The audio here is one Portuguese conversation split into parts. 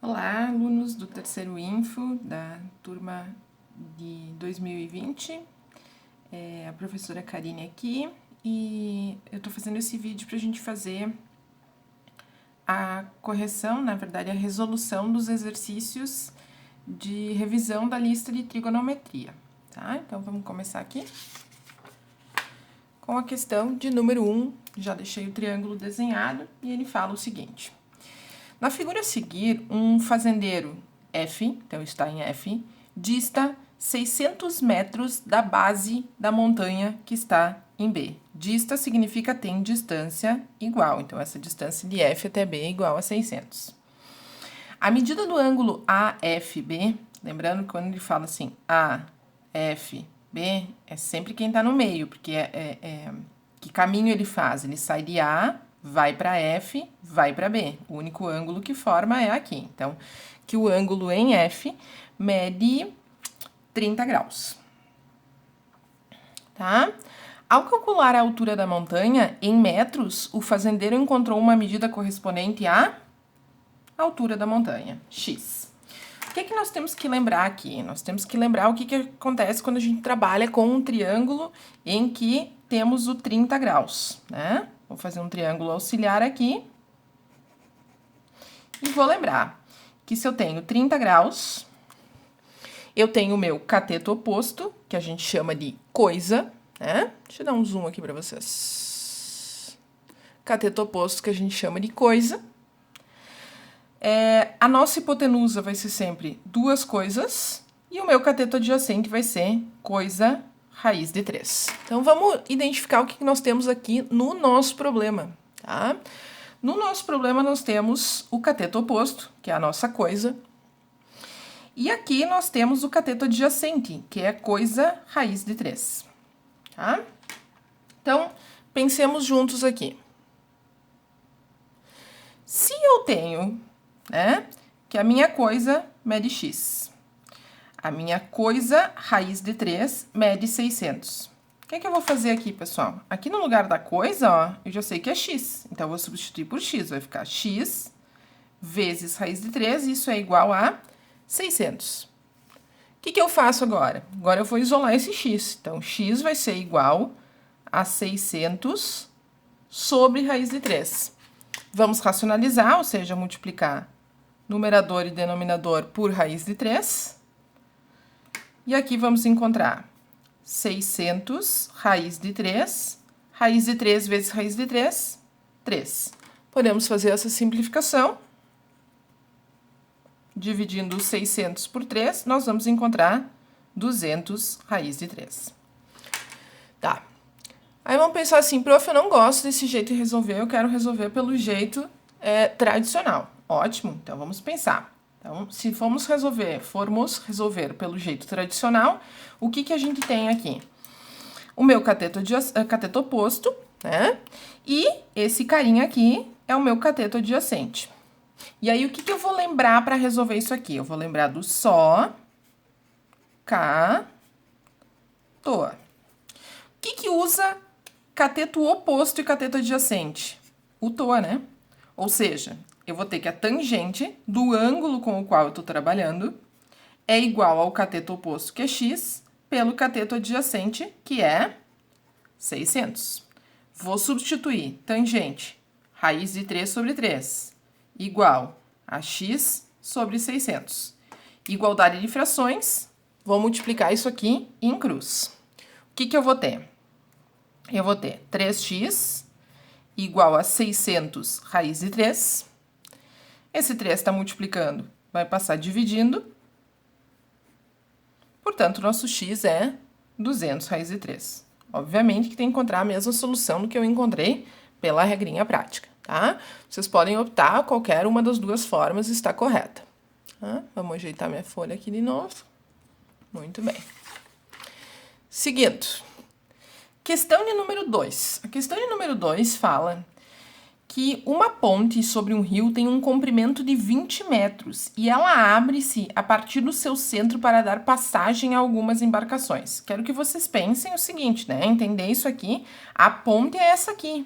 Olá, alunos do terceiro Info, da turma de 2020. A professora Karine aqui e eu tô fazendo esse vídeo pra gente fazer a correção, na verdade, a resolução dos exercícios de revisão da lista de trigonometria, tá? Então, vamos começar aqui com a questão de número 1. Já deixei o triângulo desenhado e ele fala o seguinte. Na figura a seguir, um fazendeiro F, então está em F, dista 600 metros da base da montanha que está em B. Dista significa tem distância igual, então essa distância de F até B é igual a 600. A medida do ângulo AFB, lembrando que quando ele fala assim AFB, é sempre quem está no meio, porque que caminho ele faz? Ele sai de A, vai para F, vai para B. O único ângulo que forma é aqui. Então, que o ângulo em F mede 30 graus. Tá? Ao calcular a altura da montanha em metros, o fazendeiro encontrou uma medida correspondente à altura da montanha, x. O que é que nós temos que lembrar aqui? Nós temos que lembrar o que acontece quando a gente trabalha com um triângulo em que temos o 30 graus, né? Vou fazer um triângulo auxiliar aqui. E vou lembrar que se eu tenho 30 graus, eu tenho o meu cateto oposto, que a gente chama de coisa, né? Deixa eu dar um zoom aqui para vocês. Cateto oposto que a gente chama de coisa. A nossa hipotenusa vai ser sempre duas coisas. E o meu cateto adjacente vai ser coisa raiz de 3. Então, vamos identificar o que nós temos aqui no nosso problema, tá? No nosso problema, nós temos o cateto oposto, que é a nossa coisa. E aqui nós temos o cateto adjacente, que é coisa raiz de 3, tá? Então, pensemos juntos aqui. Se eu tenho, né, que a minha coisa mede x, a minha coisa raiz de 3 mede 600. O que é que eu vou fazer aqui, pessoal? Aqui no lugar da coisa, ó, eu já sei que é x. Então, eu vou substituir por x. Vai ficar x vezes raiz de 3, isso é igual a 600. O que eu faço agora? Agora eu vou isolar esse x. Então, x vai ser igual a 600 sobre raiz de 3. Vamos racionalizar, ou seja, multiplicar numerador e denominador por raiz de 3. E aqui vamos encontrar 600 raiz de 3 vezes raiz de 3, 3. Podemos fazer essa simplificação. Dividindo 600 por 3, nós vamos encontrar 200 raiz de 3. Tá. Aí vamos pensar assim, prof, eu não gosto desse jeito de resolver, eu quero resolver pelo jeito tradicional. Ótimo, então vamos pensar. Então, se formos resolver pelo jeito tradicional, o que a gente tem aqui? O meu cateto oposto, né? E esse carinha aqui é o meu cateto adjacente. E aí, o que eu vou lembrar para resolver isso aqui? Eu vou lembrar do só, cá, toa. O que usa cateto oposto e cateto adjacente? O toa, né? Ou seja, eu vou ter que a tangente do ângulo com o qual eu estou trabalhando é igual ao cateto oposto, que é x, pelo cateto adjacente, que é 600. Vou substituir tangente, raiz de 3 sobre 3, igual a x sobre 600. Igualdade de frações, vou multiplicar isso aqui em cruz. O que eu vou ter? Eu vou ter 3x igual a 600 raiz de 3. Esse 3 está multiplicando, vai passar dividindo. Portanto, nosso x é 200 raiz de 3. Obviamente que tem que encontrar a mesma solução do que eu encontrei pela regrinha prática, tá? Vocês podem optar, qualquer uma das duas formas está correta. Tá? Vamos ajeitar minha folha aqui de novo. Muito bem. Seguindo. Questão de número 2. A questão de número 2 fala que uma ponte sobre um rio tem um comprimento de 20 metros e ela abre-se a partir do seu centro para dar passagem a algumas embarcações. Quero que vocês pensem o seguinte, né? Entender isso aqui. A ponte é essa aqui.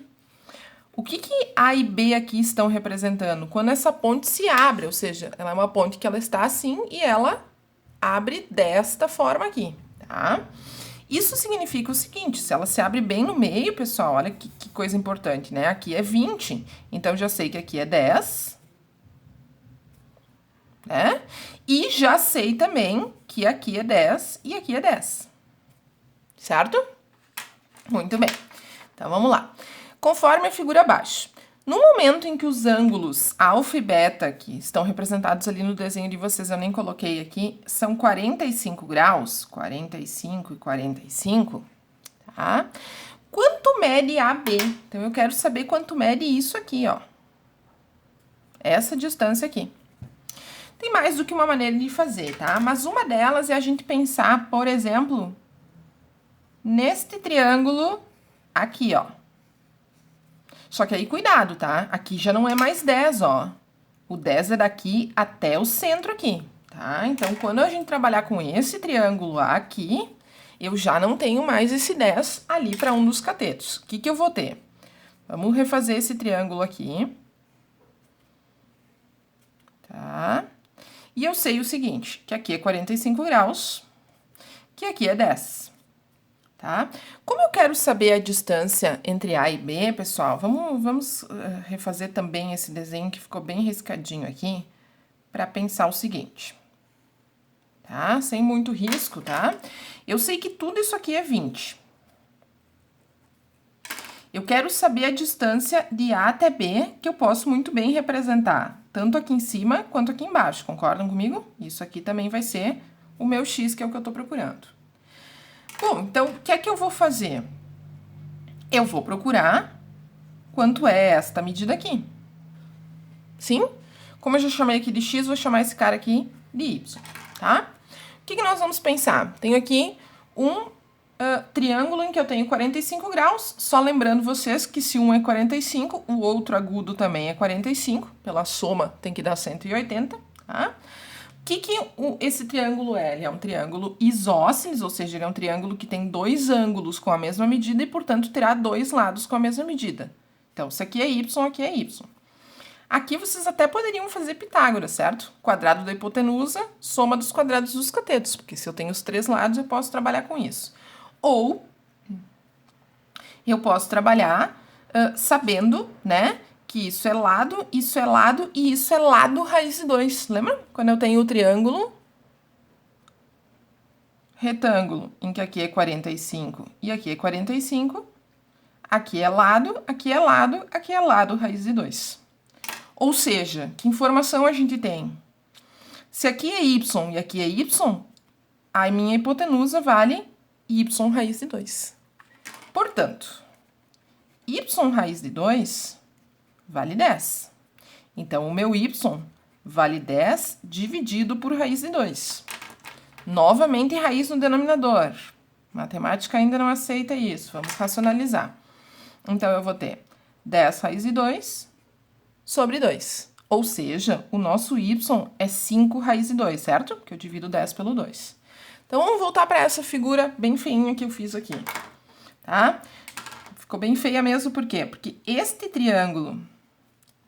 O que A e B aqui estão representando? Quando essa ponte se abre, ou seja, ela é uma ponte que ela está assim e ela abre desta forma aqui, tá? Isso significa o seguinte, se ela se abre bem no meio, pessoal, olha que coisa importante, né? Aqui é 20, então já sei que aqui é 10, né? E já sei também que aqui é 10 e aqui é 10, certo? Muito bem, então vamos lá. Conforme a figura abaixo, no momento em que os ângulos alfa e beta, que estão representados ali no desenho de vocês, eu nem coloquei aqui, são 45 graus, 45 e 45, tá? Quanto mede AB? Então, eu quero saber quanto mede isso aqui, ó. Essa distância aqui. Tem mais do que uma maneira de fazer, tá? Mas uma delas é a gente pensar, por exemplo, neste triângulo aqui, ó. Só que aí, cuidado, tá? Aqui já não é mais 10, ó. O 10 é daqui até o centro aqui, tá? Então, quando a gente trabalhar com esse triângulo aqui, eu já não tenho mais esse 10 ali para um dos catetos. O que que eu vou ter? Vamos refazer esse triângulo aqui. Tá? E eu sei o seguinte, que aqui é 45 graus, que aqui é 10. Tá? Como eu quero saber a distância entre A e B, pessoal, vamos refazer também esse desenho que ficou bem riscadinho aqui, para pensar o seguinte, tá? Sem muito risco, tá? Eu sei que tudo isso aqui é 20. Eu quero saber a distância de A até B, que eu posso muito bem representar, tanto aqui em cima quanto aqui embaixo, concordam comigo? Isso aqui também vai ser o meu X, que é o que eu tô procurando. Bom, então, o que é que eu vou fazer? Eu vou procurar quanto é esta medida aqui. Sim? Como eu já chamei aqui de X, vou chamar esse cara aqui de Y, tá? O que que nós vamos pensar? Tenho aqui um triângulo em que eu tenho 45 graus, só lembrando vocês que se um é 45, o outro agudo também é 45, pela soma tem que dar 180, tá? O que esse triângulo é? Ele é um triângulo isósceles, ou seja, ele é um triângulo que tem dois ângulos com a mesma medida e, portanto, terá dois lados com a mesma medida. Então, isso aqui é Y, aqui é Y. Aqui vocês até poderiam fazer Pitágoras, certo? Quadrado da hipotenusa, soma dos quadrados dos catetos, porque se eu tenho os três lados, eu posso trabalhar com isso. Ou eu posso trabalhar sabendo, né, que isso é lado e isso é lado raiz de 2. Lembra? Quando eu tenho o triângulo retângulo, em que aqui é 45 e aqui é 45, aqui é lado, aqui é lado, aqui é lado raiz de 2. Ou seja, que informação a gente tem? Se aqui é y e aqui é y, a minha hipotenusa vale y raiz de 2. Portanto, y raiz de 2 vale 10. Então, o meu y vale 10 dividido por raiz de 2. Novamente, raiz no denominador. Matemática ainda não aceita isso. Vamos racionalizar. Então, eu vou ter 10 raiz de 2 sobre 2. Ou seja, o nosso y é 5 raiz de 2, certo? Porque eu divido 10 pelo 2. Então, vamos voltar para essa figura bem feinha que eu fiz aqui. Tá? Ficou bem feia mesmo, por quê? Porque este triângulo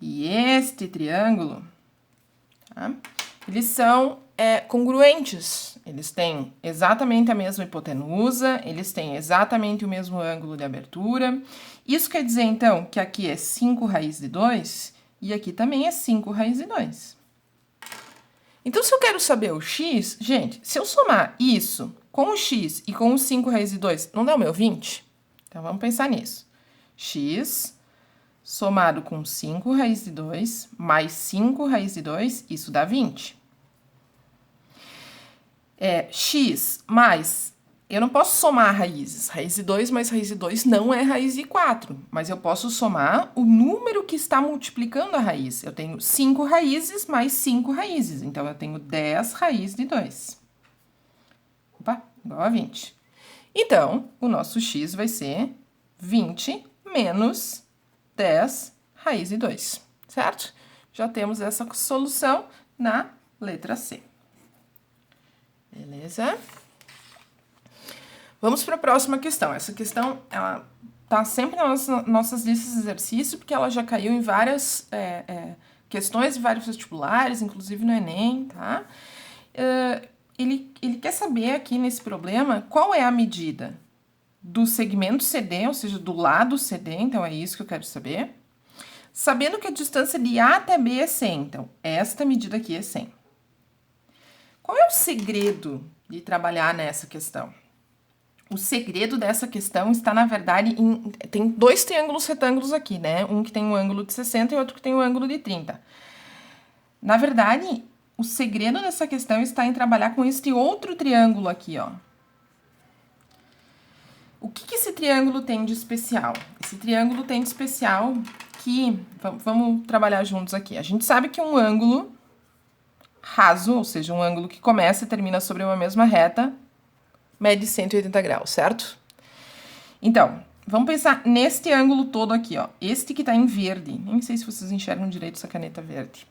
e este triângulo, tá? Eles são congruentes. Eles têm exatamente a mesma hipotenusa, eles têm exatamente o mesmo ângulo de abertura. Isso quer dizer, então, que aqui é 5 raiz de 2 e aqui também é 5 raiz de 2. Então, se eu quero saber o x, gente, se eu somar isso com o x e com o 5 raiz de 2, não dá o meu 20? Então, vamos pensar nisso. X somado com 5 raiz de 2 mais 5 raiz de 2, isso dá 20. X mais... Eu não posso somar raízes. Raiz de 2 mais raiz de 2 não é raiz de 4. Mas eu posso somar o número que está multiplicando a raiz. Eu tenho 5 raízes mais 5 raízes. Então, eu tenho 10 raiz de 2. Opa, igual a 20. Então, o nosso x vai ser 20 menos 10 raiz de 2, certo? Já temos essa solução na letra C. Beleza? Vamos para a próxima questão. Essa questão, ela tá sempre nas nossas listas de exercício, porque ela já caiu em várias questões de vários vestibulares, inclusive no Enem, tá? Ele quer saber aqui nesse problema qual é a medida do segmento CD, ou seja, do lado CD, então é isso que eu quero saber. Sabendo que a distância de A até B é 100, então esta medida aqui é 100. Qual é o segredo de trabalhar nessa questão? O segredo dessa questão está, na verdade, tem dois triângulos retângulos aqui, né? Um que tem um ângulo de 60 e outro que tem um ângulo de 30. Na verdade, o segredo dessa questão está em trabalhar com este outro triângulo aqui, ó. O que esse triângulo tem de especial? Esse triângulo tem de especial que... Vamos trabalhar juntos aqui. A gente sabe que um ângulo raso, ou seja, um ângulo que começa e termina sobre uma mesma reta, mede 180 graus, certo? Então, vamos pensar neste ângulo todo aqui, ó. Este que tá em verde. Nem sei se vocês enxergam direito essa caneta verde.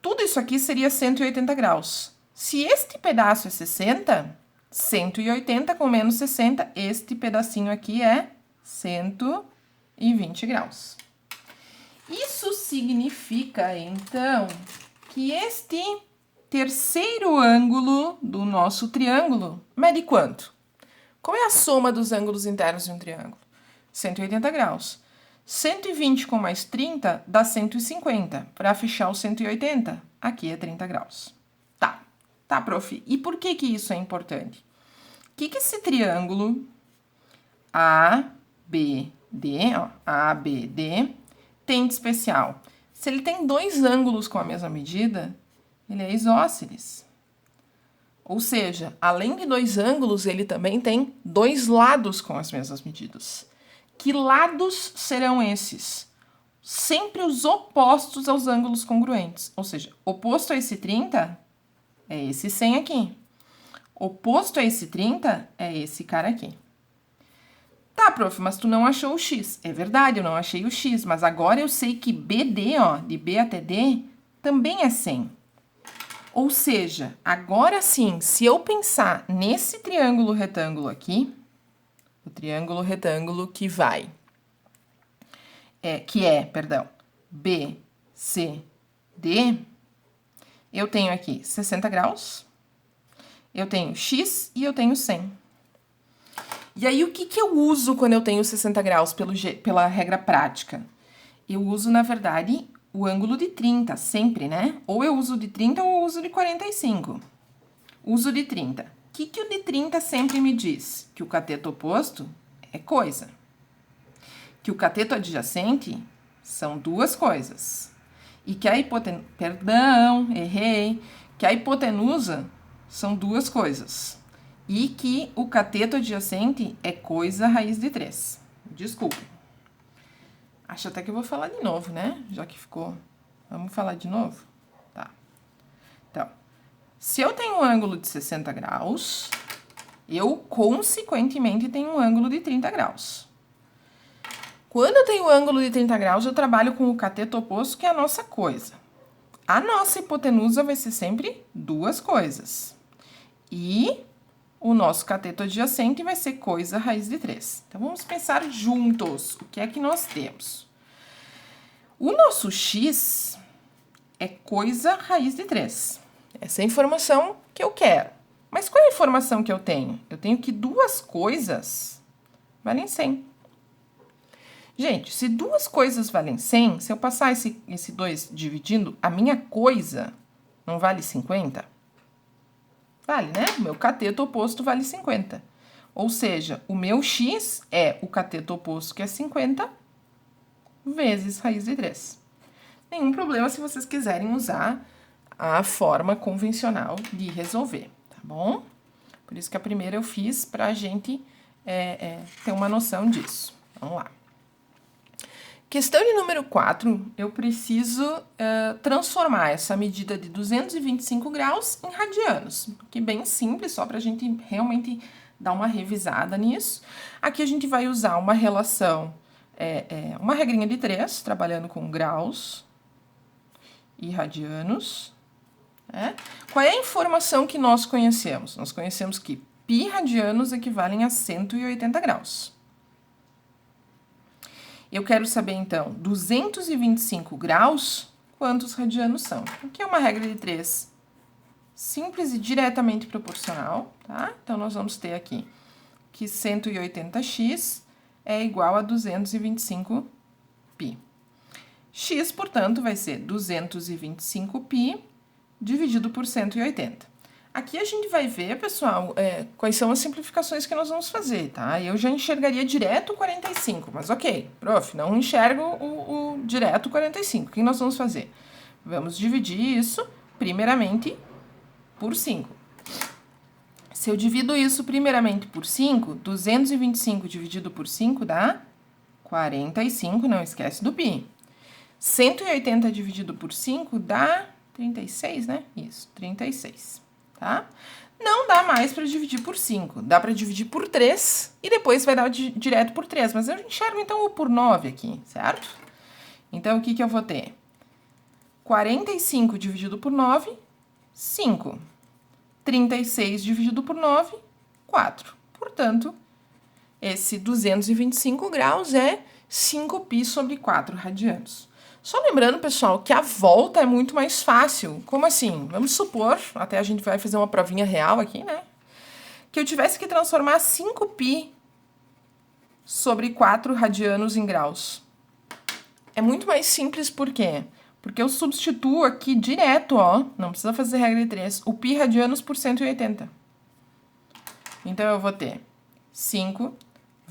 Tudo isso aqui seria 180 graus. Se este pedaço é 60, 180 com menos 60, este pedacinho aqui é 120 graus. Isso significa, então, que este terceiro ângulo do nosso triângulo mede quanto? Qual é a soma dos ângulos internos de um triângulo? 180 graus. 120 com mais 30 dá 150. Para fechar o 180, aqui é 30 graus. Tá, prof. E por que isso é importante? O que esse triângulo ABD, ó, ABD, tem de especial? Se ele tem dois ângulos com a mesma medida, ele é isósceles. Ou seja, além de dois ângulos, ele também tem dois lados com as mesmas medidas. Que lados serão esses? Sempre os opostos aos ângulos congruentes. Ou seja, oposto a esse 30 é esse 100 aqui. Oposto a esse 30 é esse cara aqui. Tá, prof, mas tu não achou o x. É verdade, eu não achei o x, mas agora eu sei que BD, ó, de B até D, também é 100. Ou seja, agora sim, se eu pensar nesse triângulo retângulo aqui, o triângulo retângulo que vai, B, C, D, eu tenho aqui 60 graus, eu tenho x e eu tenho 100. E aí, o que eu uso quando eu tenho 60 graus pela regra prática? Eu uso, na verdade, o ângulo de 30, sempre, né? Ou eu uso de 30 ou eu uso de 45. Uso de 30. O que o de 30 sempre me diz? Que o cateto oposto é coisa. Que o cateto adjacente são duas coisas. E que a hipotenusa... Perdão, errei. Que a hipotenusa são duas coisas. E que o cateto adjacente é coisa raiz de 3. Desculpa. Acho até que eu vou falar de novo, né? Já que ficou... Vamos falar de novo? Tá. Então, se eu tenho um ângulo de 60 graus, eu, consequentemente, tenho um ângulo de 30 graus. Quando eu tenho um ângulo de 30 graus, eu trabalho com o cateto oposto, que é a nossa coisa. A nossa hipotenusa vai ser sempre duas coisas. E o nosso cateto adjacente vai ser coisa raiz de 3. Então, vamos pensar juntos. O que é que nós temos? O nosso x é coisa raiz de 3. Essa é a informação que eu quero. Mas qual é a informação que eu tenho? Eu tenho que duas coisas valem 100. Gente, se duas coisas valem 100, se eu passar esse 2 dividindo, a minha coisa não vale 50? Vale, né? O meu cateto oposto vale 50. Ou seja, o meu x é o cateto oposto, que é 50, vezes raiz de 3. Nenhum problema se vocês quiserem usar a forma convencional de resolver, tá bom? Por isso que a primeira eu fiz para a gente ter uma noção disso. Vamos lá. Questão de número 4, eu preciso transformar essa medida de 225 graus em radianos, que é bem simples, só para a gente realmente dar uma revisada nisso. Aqui a gente vai usar uma relação, uma regrinha de 3, trabalhando com graus e radianos. Qual é a informação que nós conhecemos? Nós conhecemos que π radianos equivalem a 180 graus. Eu quero saber, então, 225 graus, quantos radianos são? Aqui é uma regra de 3 simples e diretamente proporcional, tá? Então, nós vamos ter aqui que 180x é igual a 225π. X, portanto, vai ser 225π dividido por 180. Aqui a gente vai ver, pessoal, quais são as simplificações que nós vamos fazer, tá? Eu já enxergaria direto o 45, mas ok, prof, não enxergo o direto 45. O que nós vamos fazer? Vamos dividir isso, primeiramente, por 5. Se eu divido isso primeiramente por 5, 225 dividido por 5 dá 45, não esquece do π. 180 dividido por 5 dá 36, né? Isso, 36. Tá? Não dá mais para dividir por 5. Dá para dividir por 3 e depois vai dar direto por 3. Mas eu enxergo, então, o por 9 aqui, certo? Então, o que que eu vou ter? 45 dividido por 9, 5. 36 dividido por 9, 4. Portanto, esse 225 graus é 5π sobre 4 radianos. Só lembrando, pessoal, que a volta é muito mais fácil. Como assim? Vamos supor, até a gente vai fazer uma provinha real aqui, né? Que eu tivesse que transformar 5π sobre 4 radianos em graus. É muito mais simples, por quê? Porque eu substituo aqui direto, ó, não precisa fazer regra de 3, o π radianos por 180. Então, eu vou ter 5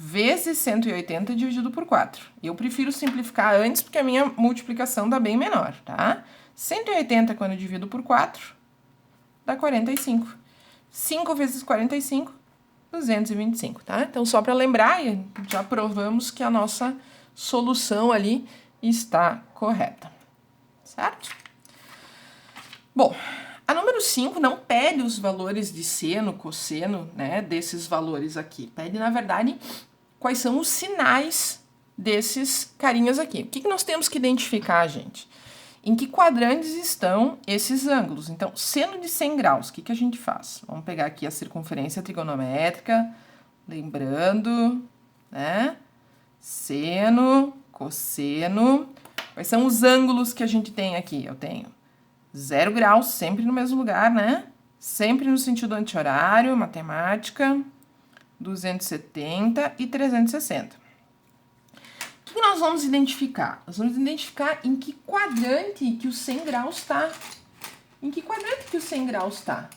vezes 180 dividido por 4. Eu prefiro simplificar antes, porque a minha multiplicação dá bem menor, tá? 180, quando eu divido por 4, dá 45. 5 vezes 45, 225, tá? Então, só para lembrar, já provamos que a nossa solução ali está correta, certo? Bom, a número 5 não pede os valores de seno, cosseno, né, desses valores aqui. Pede, na verdade, quais são os sinais desses carinhas aqui. O que nós temos que identificar, gente? Em que quadrantes estão esses ângulos? Então, seno de 100 graus, o que a gente faz? Vamos pegar aqui a circunferência trigonométrica, lembrando, né? Seno, cosseno. Quais são os ângulos que a gente tem aqui? Eu tenho 0 graus, sempre no mesmo lugar, né? Sempre no sentido anti-horário, matemática, 270 e 360. O que nós vamos identificar? Nós vamos identificar em que quadrante que o 100 graus está. Em que quadrante que o 100 graus está?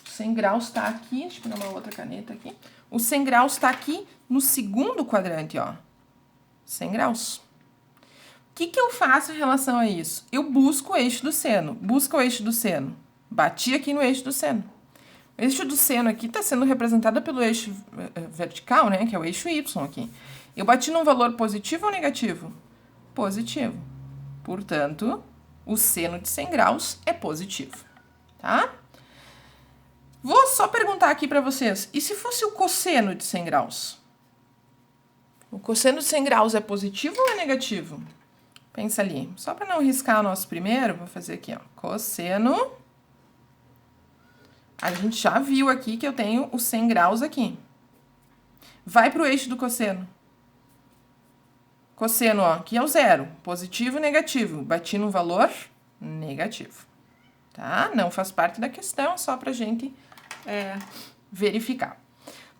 O 100 graus está aqui, deixa eu pegar uma outra caneta aqui. O 100 graus está aqui no segundo quadrante, ó. 100 graus. O que eu faço em relação a isso? Eu busco o eixo do seno. Busca o eixo do seno. Bati aqui no eixo do seno. O eixo do seno aqui está sendo representado pelo eixo vertical, né? Que é o eixo Y aqui. Eu bati num valor positivo ou negativo? Positivo. Portanto, o seno de 100 graus é positivo, tá? Vou só perguntar aqui para vocês. E se fosse o cosseno de 100 graus? O cosseno de 100 graus é positivo ou é negativo? Pensa ali. Só para não riscar o nosso primeiro, vou fazer aqui, ó. Cosseno. A gente já viu aqui que eu tenho o 100 graus aqui. Vai para o eixo do cosseno. Cosseno, ó, aqui é o 0. Positivo e negativo. Bati no valor negativo. Tá? Não faz parte da questão, só pra gente verificar.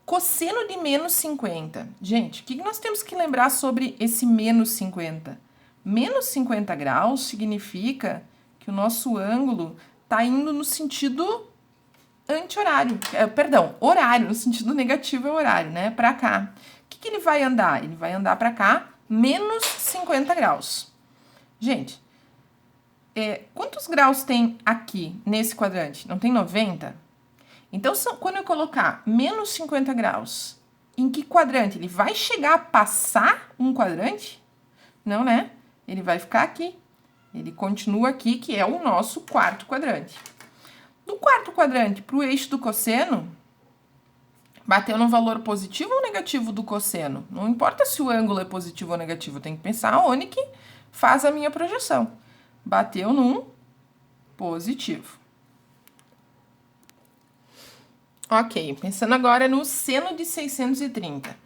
Cosseno de menos 50. Gente, o que nós temos que lembrar sobre esse menos 50? Menos 50 graus significa que o nosso ângulo tá indo no sentido anti-horário. Perdão, horário, no sentido negativo é horário, né? Pra cá. O que ele vai andar? Ele vai andar pra cá, menos 50 graus. Gente, quantos graus tem aqui, nesse quadrante? Não tem 90? Então, quando eu colocar menos 50 graus, em que quadrante? Ele vai chegar a passar um quadrante? Não, né? Ele vai ficar aqui. Ele continua aqui, que é o nosso quarto quadrante. Do quarto quadrante para o eixo do cosseno, bateu no valor positivo ou negativo do cosseno? Não importa se o ângulo é positivo ou negativo, eu tenho que pensar onde que faz a minha projeção. Bateu num positivo. Ok, pensando agora no seno de 630.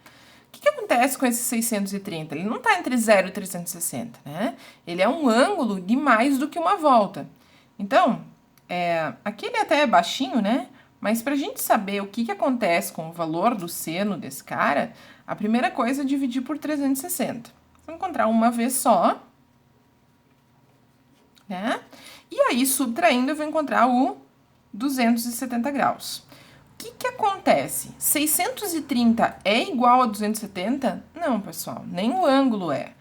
O que acontece com esse 630? Ele não está entre 0 e 360, né? Ele é um ângulo de mais do que uma volta. Então, aqui ele até é baixinho, né? Mas para a gente saber o que acontece com o valor do seno desse cara, a primeira coisa é dividir por 360. Vou encontrar uma vez só, né? E aí, subtraindo, eu vou encontrar o 270 graus. O que acontece? 630 é igual a 270? Não, pessoal, nem o ângulo é.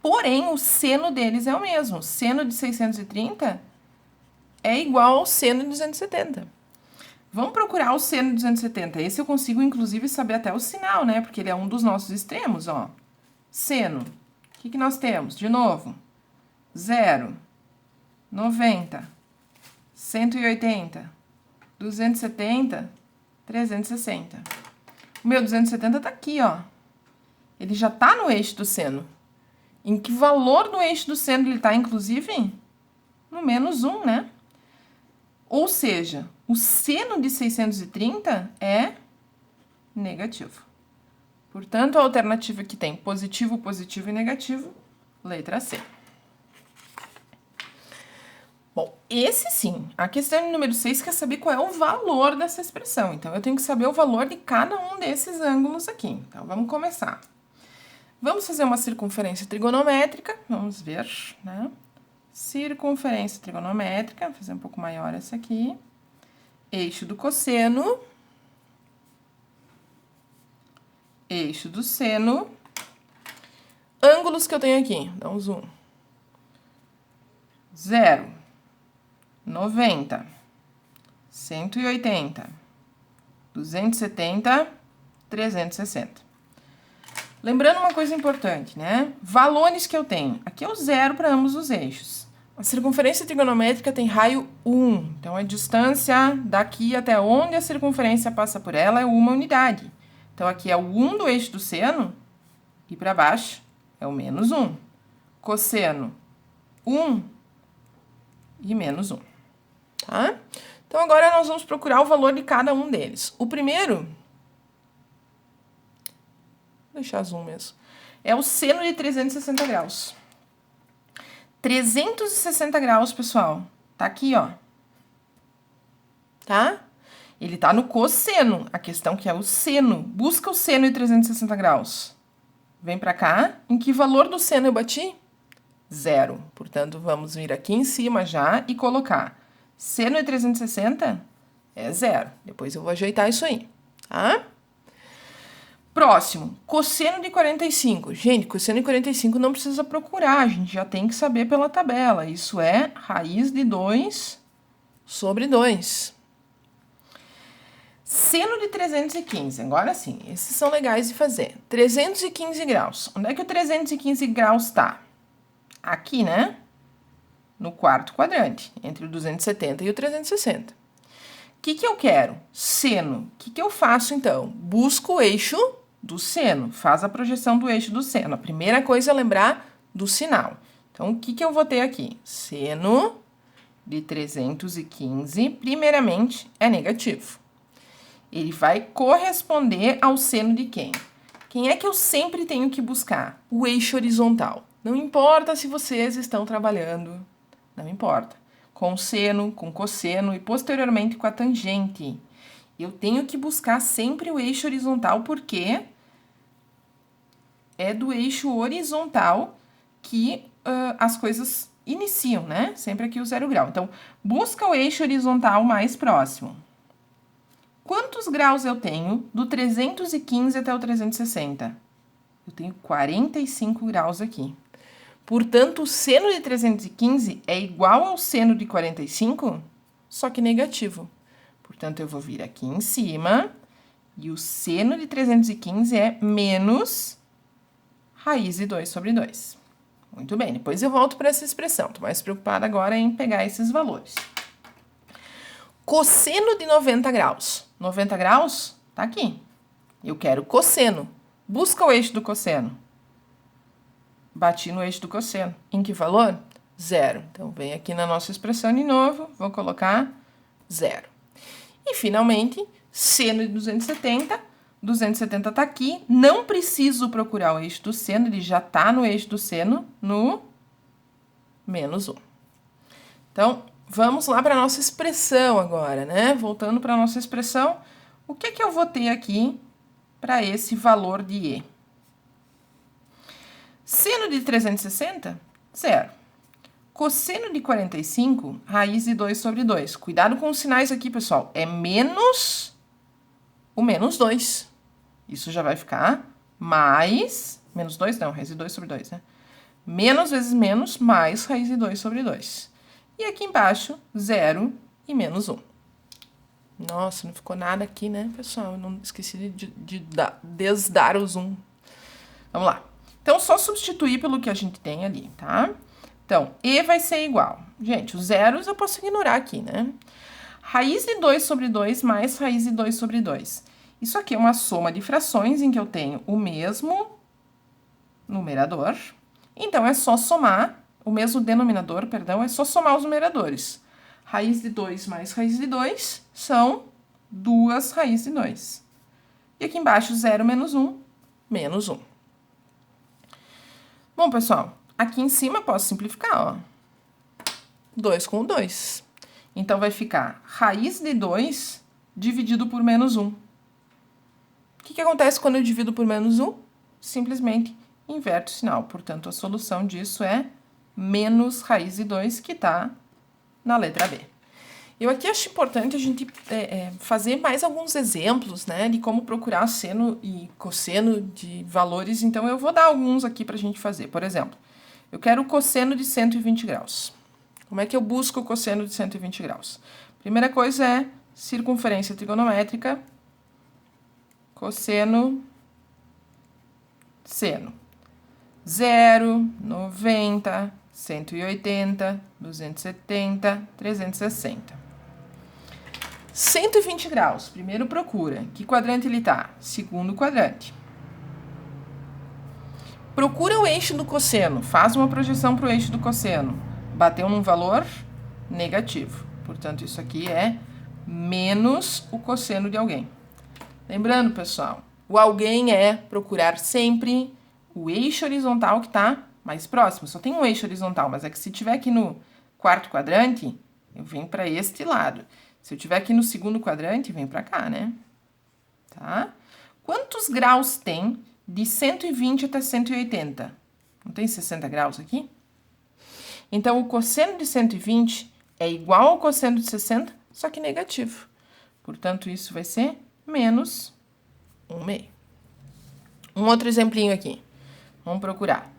Porém, o seno deles é o mesmo. O seno de 630 é igual ao seno de 270. Vamos procurar o seno de 270. Esse eu consigo, inclusive, saber até o sinal, né? Porque ele é um dos nossos extremos, ó. Seno. O que nós temos? De novo, 0, 90, 180, 270, 360. O meu 270 tá aqui, ó. Ele já tá no eixo do seno. Em que valor do eixo do seno ele tá, inclusive? No menos 1, né? Ou seja, o seno de 630 é negativo. Portanto, a alternativa que tem positivo, positivo e negativo, letra C. Bom, esse sim. A questão número 6 quer saber qual é o valor dessa expressão. Então, eu tenho que saber o valor de cada um desses ângulos aqui. Então, vamos começar. Vamos fazer uma circunferência trigonométrica. Vamos ver, né? Circunferência trigonométrica. Vou fazer um pouco maior essa aqui. Eixo do cosseno. Eixo do seno. Ângulos que eu tenho aqui. Dá um zoom. 0. 90, 180, 270, 360. Lembrando uma coisa importante, né? Valores que eu tenho. Aqui é o 0 para ambos os eixos. A circunferência trigonométrica tem raio 1. Então, a distância daqui até onde a circunferência passa por ela é uma unidade. Então, aqui é o 1 do eixo do seno e para baixo é o menos 1. Cosseno, 1 e menos 1. Tá? Então, agora nós vamos procurar o valor de cada um deles. O primeiro, vou deixar zoom mesmo, é o seno de 360 graus. 360 graus, pessoal, tá aqui, ó. Tá? Ele tá no cosseno, a questão que é o seno. Busca o seno de 360 graus. Vem pra cá. Em que valor do seno eu bati? 0. Portanto, vamos vir aqui em cima já e colocar seno de 360 é 0. Depois eu vou ajeitar isso aí, tá? Próximo, cosseno de 45. Gente, cosseno de 45 não precisa procurar, a gente já tem que saber pela tabela. Isso é raiz de 2 sobre 2. Seno de 315. Agora sim, esses são legais de fazer. 315 graus. Onde é que o 315 graus está? Aqui, né? No quarto quadrante, entre o 270 e o 360. O que eu quero? Seno. O que eu faço, então? Busco o eixo do seno. Faz a projeção do eixo do seno. A primeira coisa é lembrar do sinal. Então, o que eu vou ter aqui? Seno de 315, primeiramente, é negativo. Ele vai corresponder ao seno de quem? Quem é que eu sempre tenho que buscar? O eixo horizontal. Não importa se vocês estão trabalhando, não importa. Com seno, com cosseno e posteriormente com a tangente. Eu tenho que buscar sempre o eixo horizontal, porque é do eixo horizontal que as coisas iniciam, né? Sempre aqui o 0 grau. Então, busca o eixo horizontal mais próximo. Quantos graus eu tenho do 315 até o 360? Eu tenho 45 graus aqui. Portanto, o seno de 315 é igual ao seno de 45, só que negativo. Portanto, eu vou vir aqui em cima e o seno de 315 é menos raiz de 2 sobre 2. Muito bem, depois eu volto para essa expressão. Estou mais preocupada agora em pegar esses valores. Cosseno de 90 graus. 90 graus tá aqui. Eu quero cosseno. Busca o eixo do cosseno. Bati no eixo do cosseno. Em que valor? 0. Então, vem aqui na nossa expressão de novo, vou colocar 0. E, finalmente, seno de 270. 270 tá aqui. Não preciso procurar o eixo do seno, ele já tá no eixo do seno, no menos 1. Então, vamos lá para a nossa expressão agora, né? Voltando para a nossa expressão, o que que eu vou ter aqui para esse valor de E? Seno de 360, 0. Cosseno de 45, raiz de 2 sobre 2. Cuidado com os sinais aqui, pessoal. É menos o menos 2. Isso já vai ficar mais... Menos 2 não, raiz de 2 sobre 2, né? Menos vezes menos, mais raiz de 2 sobre 2. E aqui embaixo, 0 e menos 1. Nossa, não ficou nada aqui, né, pessoal? Eu não esqueci de desdar o zoom. Vamos lá. Então, só substituir pelo que a gente tem ali, tá? Então, E vai ser igual. Gente, os zeros eu posso ignorar aqui, né? Raiz de 2 sobre 2 mais raiz de 2 sobre 2. Isso aqui é uma soma de frações em que eu tenho o mesmo numerador. Então, é só somar, o mesmo denominador, perdão, é só somar os numeradores. Raiz de 2 mais raiz de 2 são 2 raízes de 2. E aqui embaixo, 0 menos 1, menos 1. Bom, pessoal, aqui em cima eu posso simplificar, ó. 2 com 2. Então, vai ficar raiz de 2 dividido por menos 1. O que acontece quando eu divido por menos 1? Simplesmente inverto o sinal. Portanto, a solução disso é menos raiz de 2, que está na letra B. Eu aqui acho importante a gente fazer mais alguns exemplos, né, de como procurar seno e cosseno de valores. Então, eu vou dar alguns aqui para a gente fazer. Por exemplo, eu quero o cosseno de 120 graus. Como é que eu busco o cosseno de 120 graus? Primeira coisa é circunferência trigonométrica, cosseno, seno. 0, 90, 180, 270, 360. 120 graus, primeiro procura. Que quadrante ele tá? Segundo quadrante. Procura o eixo do cosseno, faz uma projeção para o eixo do cosseno. Bateu num valor negativo. Portanto, isso aqui é menos o cosseno de alguém. Lembrando, pessoal, o alguém é procurar sempre o eixo horizontal que está mais próximo. Só tem um eixo horizontal, mas é que se tiver aqui no quarto quadrante, eu venho para este lado. Se eu tiver aqui no segundo quadrante, vem para cá, né? Tá? Quantos graus tem de 120 até 180? Não tem 60 graus aqui? Então, o cosseno de 120 é igual ao cosseno de 60, só que negativo. Portanto, isso vai ser menos 1/2. Um outro exemplinho aqui. Vamos procurar.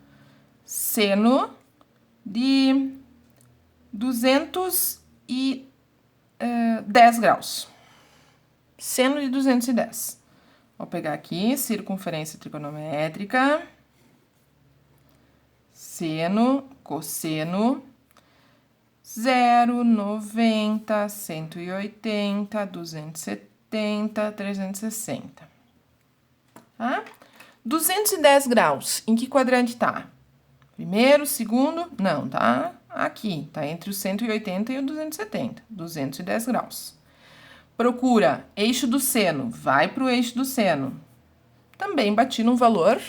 Seno de 210 graus. Seno de 210. Vou pegar aqui, circunferência trigonométrica, seno, cosseno, 0, 90, 180, 270, 360. Tá? 210 graus, em que quadrante tá? Primeiro, segundo? Não, tá aqui, tá entre o 180 e o 270, 210 graus. Procura eixo do seno, vai para o eixo do seno. Também bati num valor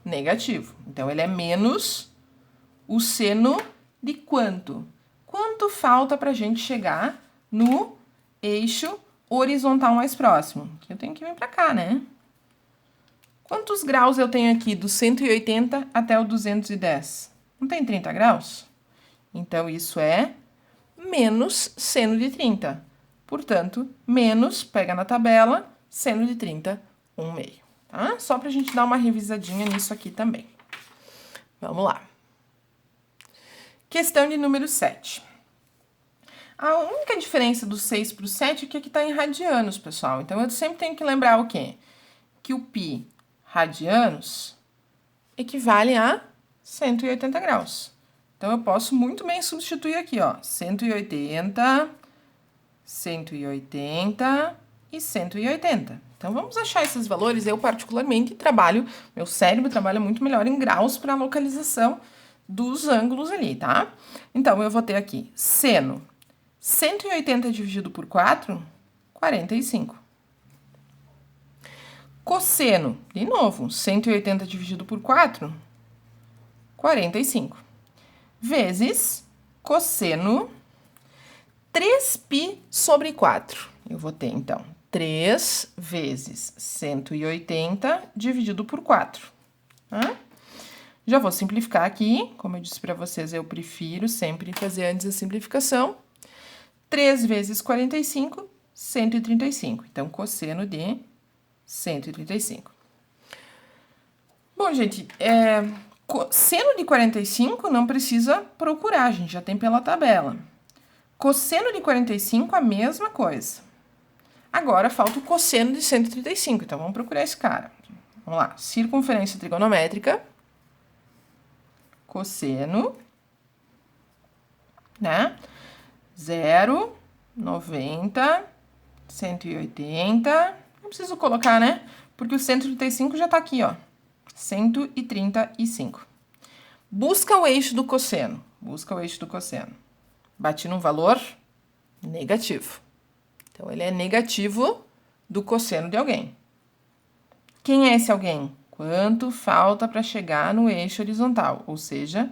negativo. Então, ele é menos o seno de quanto? Quanto falta para a gente chegar no eixo horizontal mais próximo? Eu tenho que vir para cá, né? Quantos graus eu tenho aqui do 180 até o 210? Não tem 30 graus? Então, isso é menos seno de 30. Portanto, menos, pega na tabela, seno de 30, 1/2. Tá? Só para a gente dar uma revisadinha nisso aqui também. Vamos lá. Questão de número 7. A única diferença do 6 para o 7 é que aqui está em radianos, pessoal. Então, eu sempre tenho que lembrar o quê? Que o π radianos equivale a 180 graus. Então, eu posso muito bem substituir aqui, ó, 180, 180 e 180. Então, vamos achar esses valores. Eu, particularmente, meu cérebro trabalha muito melhor em graus para a localização dos ângulos ali, tá? Então, eu vou ter aqui seno 180 dividido por 4, 45. Cosseno, de novo, 180 dividido por 4, 45. Vezes cosseno 3π sobre 4. Eu vou ter, então, 3 vezes 180 dividido por 4. Tá? Já vou simplificar aqui. Como eu disse para vocês, eu prefiro sempre fazer antes a simplificação. 3 vezes 45, 135. Então, cosseno de 135. Bom, gente, seno de 45 não precisa procurar, a gente já tem pela tabela. Cosseno de 45, a mesma coisa. Agora, falta o cosseno de 135, então vamos procurar esse cara. Vamos lá, circunferência trigonométrica, cosseno, né? 0, 90, 180, não preciso colocar, né? Porque o 135 já tá aqui, ó, 135. Busca o eixo do cosseno, Bati num valor negativo. Então, ele é negativo do cosseno de alguém. Quem é esse alguém? Quanto falta para chegar no eixo horizontal, ou seja,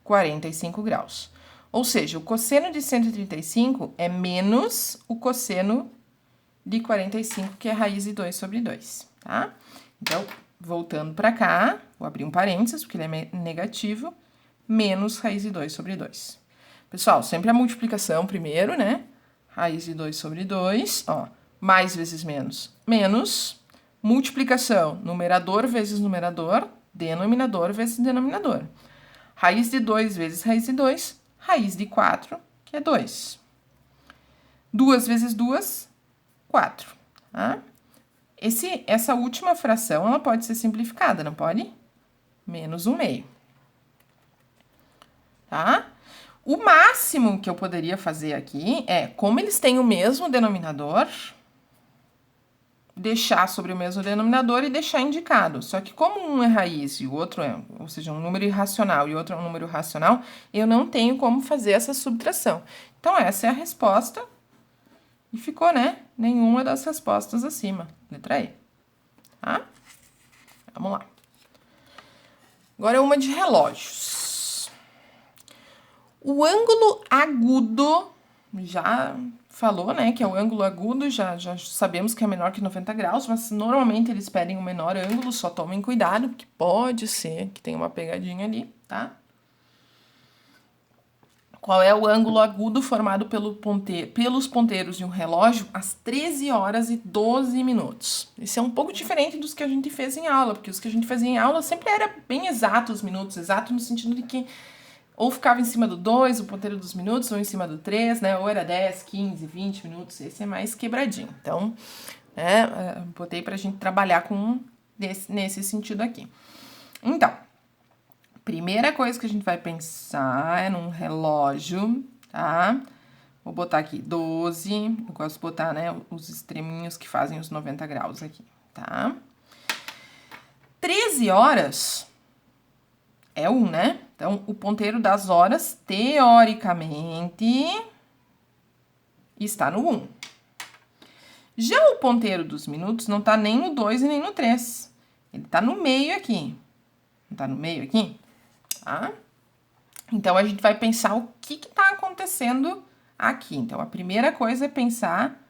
45 graus. Ou seja, o cosseno de 135 é menos o cosseno de 45, que é raiz de 2 sobre 2, tá? Então, voltando para cá, vou abrir um parênteses, porque ele é negativo, menos raiz de 2 sobre 2. Pessoal, sempre a multiplicação primeiro, né? Raiz de 2 sobre 2, ó, mais vezes menos, menos, multiplicação, numerador vezes numerador, denominador vezes denominador. Raiz de 2 vezes raiz de 2, raiz de 4, que é 2. 2 vezes 2, 4, tá? Essa última fração, ela pode ser simplificada, não pode? Menos 1/2, tá? O máximo que eu poderia fazer aqui é, como eles têm o mesmo denominador, deixar sobre o mesmo denominador e deixar indicado. Só que como um é raiz e o outro é, ou seja, um número irracional e o outro é um número racional, eu não tenho como fazer essa subtração. Então, essa é a resposta. E ficou, né? Nenhuma das respostas acima. Letra E. Tá? Vamos lá. Agora é uma de relógios. O ângulo agudo, já falou, né, que é o ângulo agudo, já sabemos que é menor que 90 graus, mas normalmente eles pedem um menor ângulo, só tomem cuidado, porque pode ser que tenha uma pegadinha ali, tá? Qual é o ângulo agudo formado pelos ponteiros de um relógio às 13 horas e 12 minutos? Esse é um pouco diferente dos que a gente fez em aula, porque os que a gente fazia em aula sempre era bem exato os minutos, exato no sentido de que ou ficava em cima do 2, o ponteiro dos minutos, ou em cima do 3, né? Ou era 10, 15, 20 minutos. Esse é mais quebradinho. Então, né, botei pra gente trabalhar com nesse sentido aqui. Então, primeira coisa que a gente vai pensar é num relógio, tá? Vou botar aqui 12. Eu gosto de botar, né, os extreminhos que fazem os 90 graus aqui, tá? 13 horas é 1, né? Então, o ponteiro das horas, teoricamente, está no 1. Já o ponteiro dos minutos não tá nem no 2 e nem no 3. Ele tá no meio aqui. Não tá no meio aqui? Tá? Então, a gente vai pensar o que tá acontecendo aqui. Então, a primeira coisa é pensar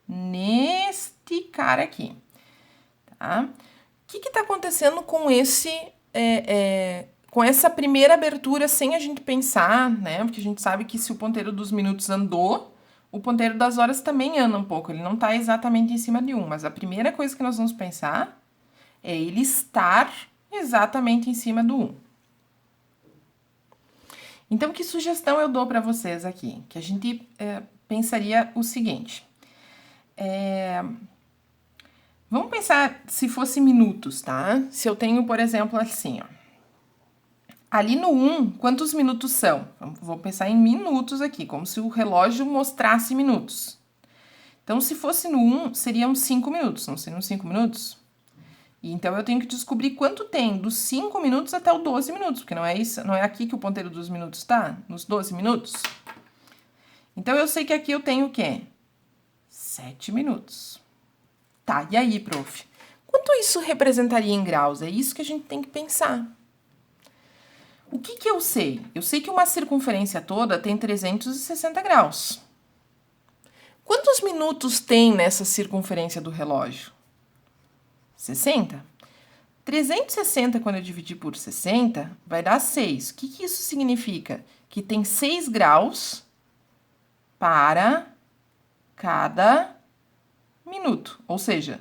neste cara aqui. Tá? O que tá acontecendo com com essa primeira abertura sem a gente pensar, né? Porque a gente sabe que se o ponteiro dos minutos andou, o ponteiro das horas também anda um pouco. Ele não tá exatamente em cima de 1, mas a primeira coisa que nós vamos pensar é ele estar exatamente em cima do 1. Então, que sugestão eu dou para vocês aqui? Que a gente pensaria o seguinte. Vamos pensar se fosse minutos, tá? Se eu tenho, por exemplo, assim, ó. Ali no 1, quantos minutos são? Vou pensar em minutos aqui, como se o relógio mostrasse minutos. Então, se fosse no 1, seriam 5 minutos, não seriam 5 minutos? E então, eu tenho que descobrir quanto tem dos 5 minutos até os 12 minutos, porque não é isso, não é aqui que o ponteiro dos minutos tá? Nos 12 minutos? Então, eu sei que aqui eu tenho o quê? 7 minutos. Tá, e aí, prof? quanto isso representaria em graus? É isso que a gente tem que pensar. O que eu sei? Eu sei que uma circunferência toda tem 360 graus. Quantos minutos tem nessa circunferência do relógio? 60. 360, quando eu dividir por 60, vai dar 6. O que isso significa? Que tem 6 graus para cada minuto. Ou seja,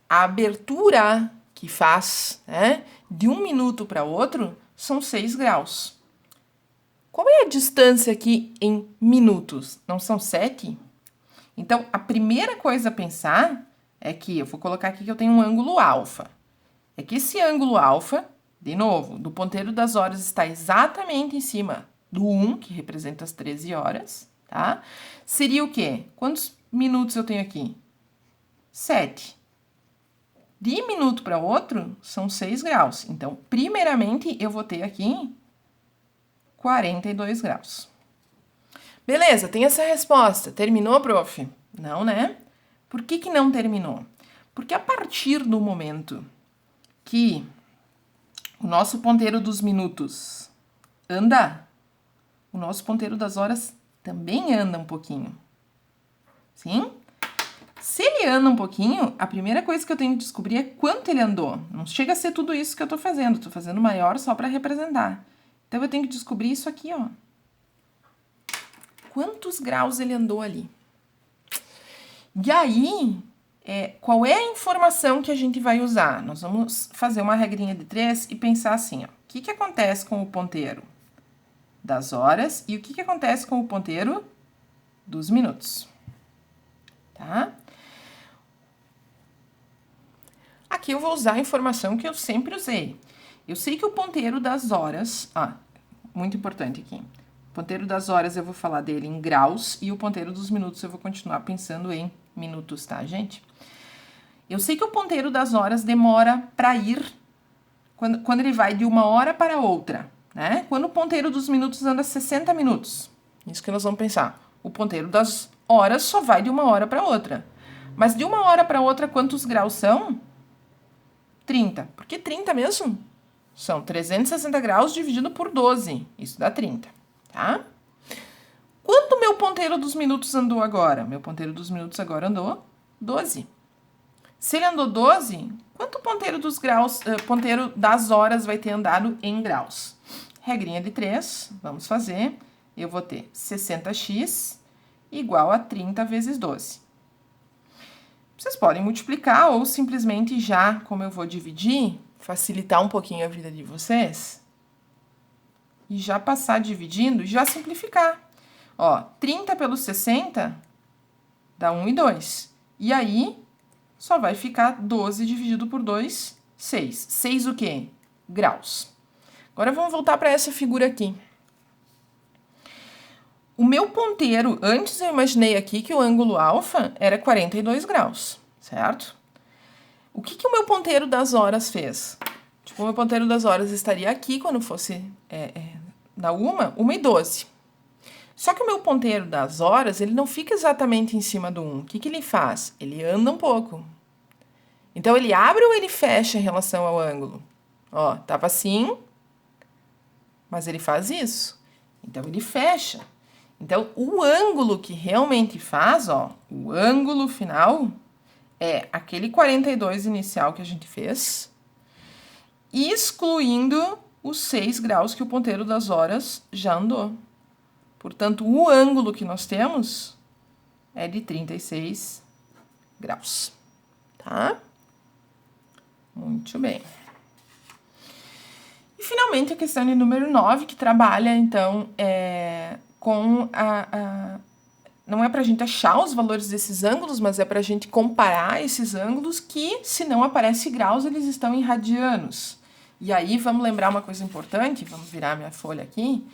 a abertura que faz, né, de um minuto para outro são 6 graus. Qual é a distância aqui em minutos? Não são 7? Então, a primeira coisa a pensar é que, eu vou colocar aqui que eu tenho um ângulo alfa. É que esse ângulo alfa, de novo, do ponteiro das horas está exatamente em cima do 1, que representa as 13 horas, tá? Seria o quê? Quantos minutos eu tenho aqui? 7. De minuto para outro, são 6 graus. Então, primeiramente, eu vou ter aqui 42 graus. Beleza, tem essa resposta. Terminou, prof? Não, né? Por que não terminou? Porque a partir do momento que o nosso ponteiro dos minutos anda, o nosso ponteiro das horas também anda um pouquinho. Sim? Se ele anda um pouquinho, a primeira coisa que eu tenho que descobrir é quanto ele andou. Não chega a ser tudo isso que eu tô fazendo. Tô fazendo maior só para representar. Então, eu tenho que descobrir isso aqui, ó. Quantos graus ele andou ali? E aí, qual é a informação que a gente vai usar? Nós vamos fazer uma regrinha de 3 e pensar assim, ó. O que acontece com o ponteiro das horas e o que acontece com o ponteiro dos minutos? Tá? Aqui eu vou usar a informação que eu sempre usei. Eu sei que o ponteiro das horas... muito importante aqui. O ponteiro das horas eu vou falar dele em graus e o ponteiro dos minutos eu vou continuar pensando em minutos, tá, gente? Eu sei que o ponteiro das horas demora para ir quando ele vai de uma hora para outra, né? Quando o ponteiro dos minutos anda 60 minutos. Isso que nós vamos pensar. O ponteiro das horas só vai de uma hora para outra. Mas de uma hora para outra, quantos graus são? 30. Por que 30 mesmo? São 360 graus dividido por 12. Isso dá 30, tá? Quanto meu ponteiro dos minutos andou agora? Meu ponteiro dos minutos agora andou 12. Se ele andou 12, quanto o ponteiro dos graus, ponteiro das horas vai ter andado em graus? Regrinha de 3, vamos fazer. Eu vou ter 60x igual a 30 vezes 12. Vocês podem multiplicar ou simplesmente já, como eu vou dividir, facilitar um pouquinho a vida de vocês e já passar dividindo e já simplificar. Ó, 30 pelo 60 dá 1 e 2. E aí, só vai ficar 12 dividido por 2, 6. 6 o quê? Graus. Agora, vamos voltar para essa figura aqui. O meu ponteiro, antes eu imaginei aqui que o ângulo alfa era 42 graus, certo? O que o meu ponteiro das horas fez? Tipo, o meu ponteiro das horas estaria aqui quando fosse na 1 e 12. Só que o meu ponteiro das horas, ele não fica exatamente em cima do 1. O que ele faz? Ele anda um pouco. Então, ele abre ou ele fecha em relação ao ângulo? Ó, tava assim, mas ele faz isso. Então, ele fecha. Então, o ângulo que realmente faz, ó, o ângulo final é aquele 42 inicial que a gente fez, excluindo os 6 graus que o ponteiro das horas já andou. Portanto, o ângulo que nós temos é de 36 graus, tá? Muito bem. E, finalmente, a questão de número 9, que trabalha, então, com não é para a gente achar os valores desses ângulos, mas é para a gente comparar esses ângulos que, se não aparece graus, eles estão em radianos. E aí, vamos lembrar uma coisa importante, vamos virar minha folha aqui,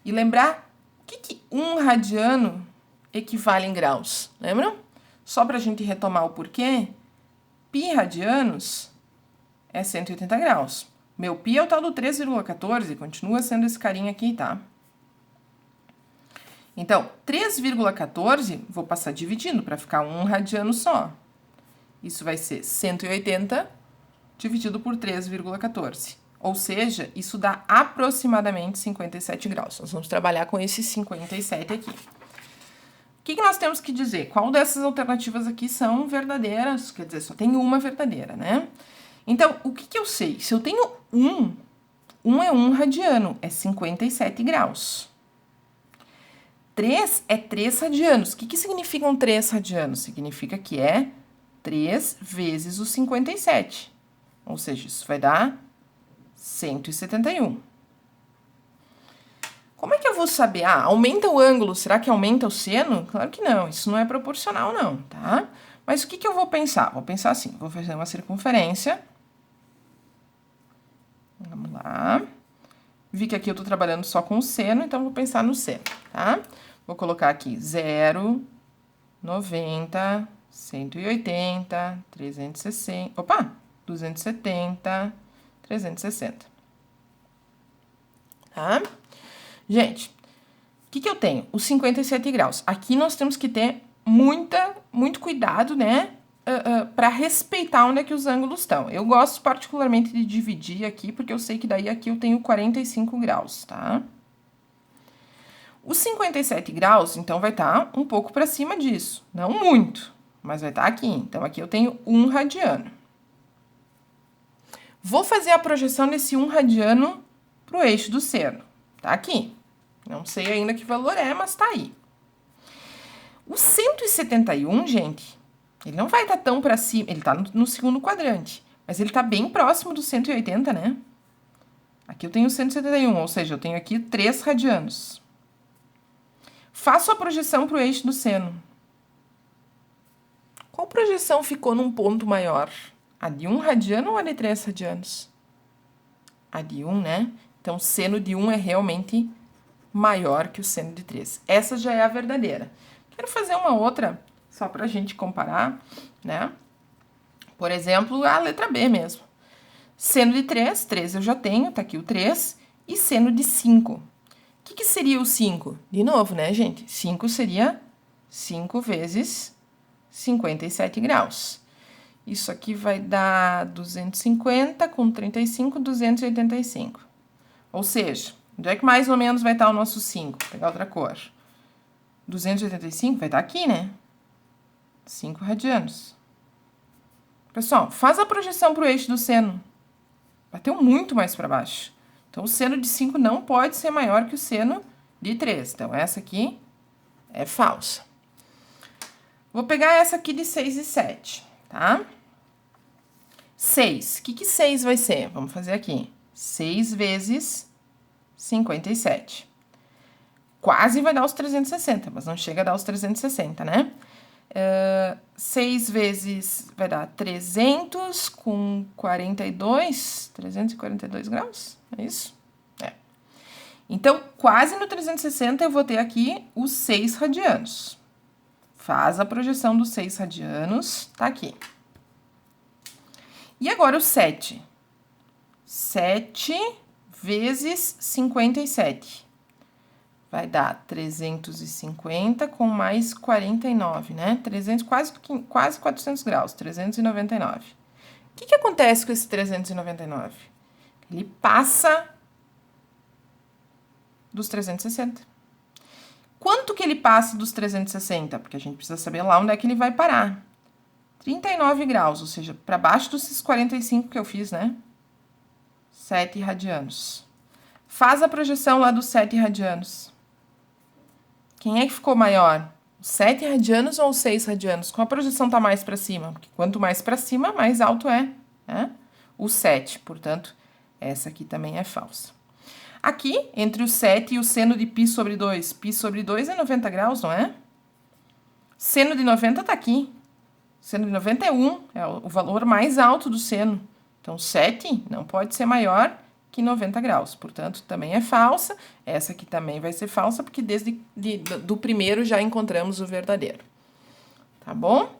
e lembrar o que 1 radiano equivale em graus, lembram? Só para a gente retomar o porquê, π radianos é 180 graus. Meu π é o tal do 3,14, continua sendo esse carinha aqui, tá? Então, 3,14, vou passar dividindo para ficar 1 radiano só. Isso vai ser 180 dividido por 3,14. Ou seja, isso dá aproximadamente 57 graus. Nós vamos trabalhar com esse 57 aqui. O que nós temos que dizer? Qual dessas alternativas aqui são verdadeiras? Quer dizer, só tem uma verdadeira, né? Então, o que eu sei? Se eu tenho 1 é 1 radiano, é 57 graus. 3 é 3 radianos. O que significam 3 radianos? Significa que é 3 vezes o 57. Ou seja, isso vai dar 171. Como é que eu vou saber? Ah, aumenta o ângulo, será que aumenta o seno? Claro que não, isso não é proporcional não, tá? Mas o que eu vou pensar? Vou pensar assim, vou fazer uma circunferência. Vamos lá. Vi que aqui eu tô trabalhando só com o seno, então vou pensar no seno, tá? Vou colocar aqui 0, 90, 180, 360, opa, 270, 360. Tá? Gente, o que eu tenho? Os 57 graus. Aqui nós temos que ter muito cuidado, né? Para respeitar onde é que os ângulos estão. Eu gosto particularmente de dividir aqui, porque eu sei que daí aqui eu tenho 45 graus, tá? Os 57 graus, então, vai estar um pouco para cima disso. Não muito, mas vai estar aqui. Então, aqui eu tenho 1 radiano. Vou fazer a projeção desse 1 radiano pro eixo do seno. Tá aqui. Não sei ainda que valor é, mas tá aí. O 171, gente, ele não vai estar tão para cima. Ele tá no segundo quadrante, mas ele tá bem próximo do 180, né? Aqui eu tenho 171, ou seja, eu tenho aqui 3 radianos. Faço a projeção pro eixo do seno. Qual projeção ficou num ponto maior? A de 1 radiano ou a de 3 radianos? A de 1, né? Então, o seno de 1 é realmente maior que o seno de 3. Essa já é a verdadeira. Quero fazer uma outra, só pra gente comparar, né? Por exemplo, a letra B mesmo. Seno de 3, 3 eu já tenho, tá aqui o 3. E seno de 5. O que seria o 5? De novo, né, gente? 5 seria 5 vezes 57 graus. Isso aqui vai dar 250 com 35, 285. Ou seja, onde é que mais ou menos vai estar o nosso 5? Vou pegar outra cor. 285 vai estar aqui, né? 5 radianos. Pessoal, faz a projeção para o eixo do seno. Bateu muito mais para baixo. Então, o seno de 5 não pode ser maior que o seno de 3. Então, essa aqui é falsa. Vou pegar essa aqui de 6 e 7, tá? 6. O que 6 vai ser? Vamos fazer aqui. 6 vezes 57. Quase vai dar os 360, mas não chega a dar os 360, né? 6 vezes vai dar 300 com 42, 342 graus, é isso? É. Então, quase no 360 eu vou ter aqui os 6 radianos. Faz a projeção dos 6 radianos, tá aqui. E agora o 7. 7 vezes 57. Vai dar 350 com mais 49, né? 300, quase 400 graus, 399. O que acontece com esse 399? Ele passa dos 360. Quanto que ele passa dos 360? Porque a gente precisa saber lá onde é que ele vai parar. 39 graus, ou seja, para baixo dos 45 que eu fiz, né? 7 radianos. Faz a projeção lá dos 7 radianos. Quem é que ficou maior? Os 7 radianos ou os 6 radianos? Qual a projeção tá mais para cima? Porque quanto mais para cima, mais alto é, né? O 7, portanto, essa aqui também é falsa. Aqui, entre o 7 e o seno de π sobre 2. Π sobre 2 é 90 graus, não é? Seno de 90 tá aqui. Seno de 90 é 1, é o valor mais alto do seno. Então, 7 não pode ser maior que 90 graus. Portanto, também é falsa. Essa aqui também vai ser falsa, porque desde do primeiro já encontramos o verdadeiro. Tá bom?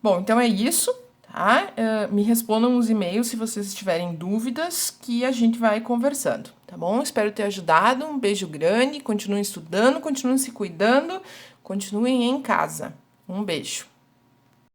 Bom, então é isso, tá? Me respondam nos e-mails se vocês tiverem dúvidas, que a gente vai conversando, tá bom? Espero ter ajudado. Um beijo grande. Continuem estudando, continuem se cuidando, continuem em casa. Um beijo.